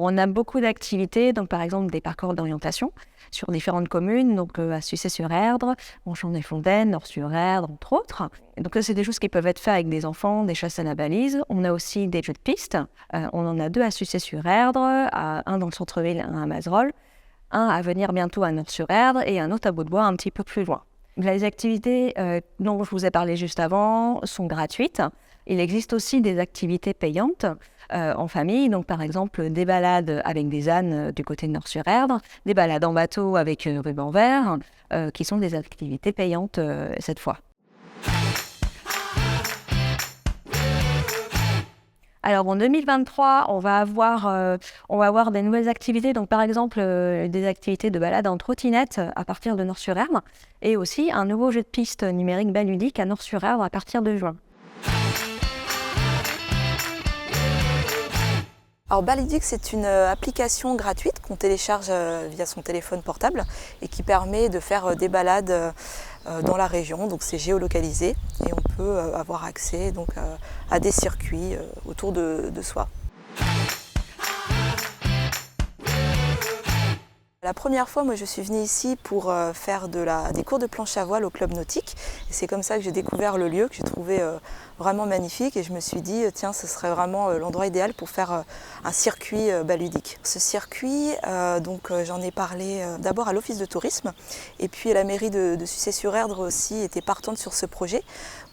On a beaucoup d'activités, donc par exemple des parcours d'orientation sur différentes communes, donc à Sucé-sur-Erdre, Montchamp-des-Fontaines, Nord-sur-Erdre, entre autres. Et donc ça, c'est des choses qui peuvent être faites avec des enfants, des chasses à la balise. On a aussi des jeux de piste. On en a 2 à Sucé-sur-Erdre, un dans le centre-ville, un à Mazerolles, un à venir bientôt à Nord-sur-Erdre et un autre à Bout-de-Bois un petit peu plus loin. Les activités dont je vous ai parlé juste avant sont gratuites. Il existe aussi des activités payantes en famille, donc par exemple des balades avec des ânes du côté de Nord-sur-Erdre, des balades en bateau avec ruban vert, qui sont des activités payantes cette fois. Alors en 2023, on va avoir des nouvelles activités, donc par exemple des activités de balade en trottinette à partir de Nord-sur-Erdre et aussi un nouveau jeu de piste numérique Baludique à Nord-sur-Erdre à partir de juin. Alors Baludique, c'est une application gratuite qu'on télécharge via son téléphone portable et qui permet de faire des balades dans la région. Donc c'est géolocalisé et on peut avoir accès donc, à des circuits autour de soi. La première fois, moi, je suis venue ici pour faire des cours de planche à voile au club nautique. Et c'est comme ça que j'ai découvert le lieu, que j'ai trouvé vraiment magnifique. Et je me suis dit, tiens, ce serait vraiment l'endroit idéal pour faire un circuit baludique. Ce circuit, j'en ai parlé d'abord à l'office de tourisme. Et puis la mairie de Sucé-sur-Erdre aussi était partante sur ce projet.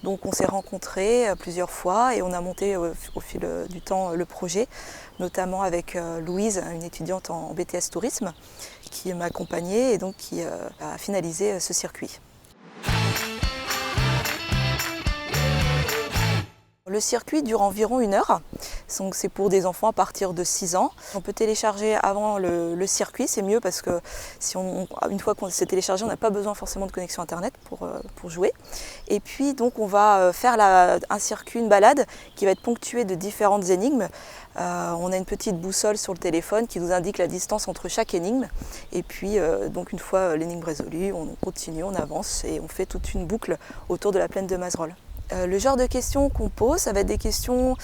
Donc on s'est rencontrés plusieurs fois et on a monté au fil du temps le projet, notamment avec Louise, une étudiante en BTS tourisme, qui m'a accompagnée et donc qui a finalisé ce circuit. Le circuit dure environ 1 heure, donc c'est pour des enfants à partir de 6 ans. On peut télécharger avant le circuit, c'est mieux parce que une fois qu'on s'est téléchargé, on n'a pas besoin forcément de connexion internet pour jouer. Et puis donc on va faire un circuit, une balade qui va être ponctuée de différentes énigmes. On a une petite boussole sur le téléphone qui nous indique la distance entre chaque énigme. Et puis donc une fois l'énigme résolue, on continue, on avance et on fait toute une boucle autour de la plaine de Mazerolles. Le genre de questions qu'on pose, ça va être des questions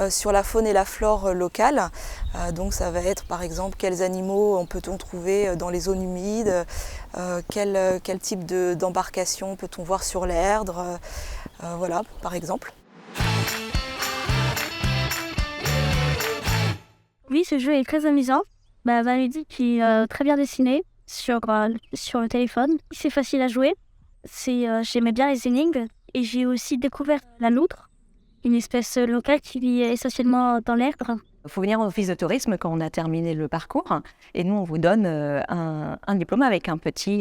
sur la faune et la flore locale. Donc ça va être par exemple quels animaux peut-on trouver dans les zones humides, quel type d'embarcation peut-on voir sur l'Erdre, voilà par exemple. Oui, ce jeu est très amusant. Baludique est très bien dessiné sur le téléphone. C'est facile à jouer. J'aimais bien les énigmes. Et j'ai aussi découvert la loutre, une espèce locale qui vit essentiellement dans l'Erdre. Il faut venir au office de tourisme quand on a terminé le parcours et nous on vous donne un diplôme avec un petit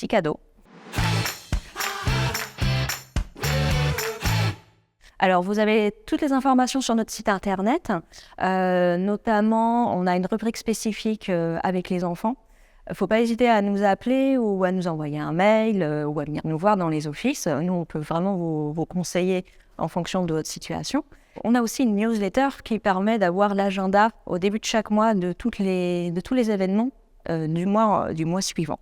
cadeau. Alors, vous avez toutes les informations sur notre site internet. Notamment, on a une rubrique spécifique avec les enfants. Il ne faut pas hésiter à nous appeler ou à nous envoyer un mail ou à venir nous voir dans les offices. Nous, on peut vraiment vous conseiller en fonction de votre situation. On a aussi une newsletter qui permet d'avoir l'agenda au début de chaque mois de tous les événements du mois suivant.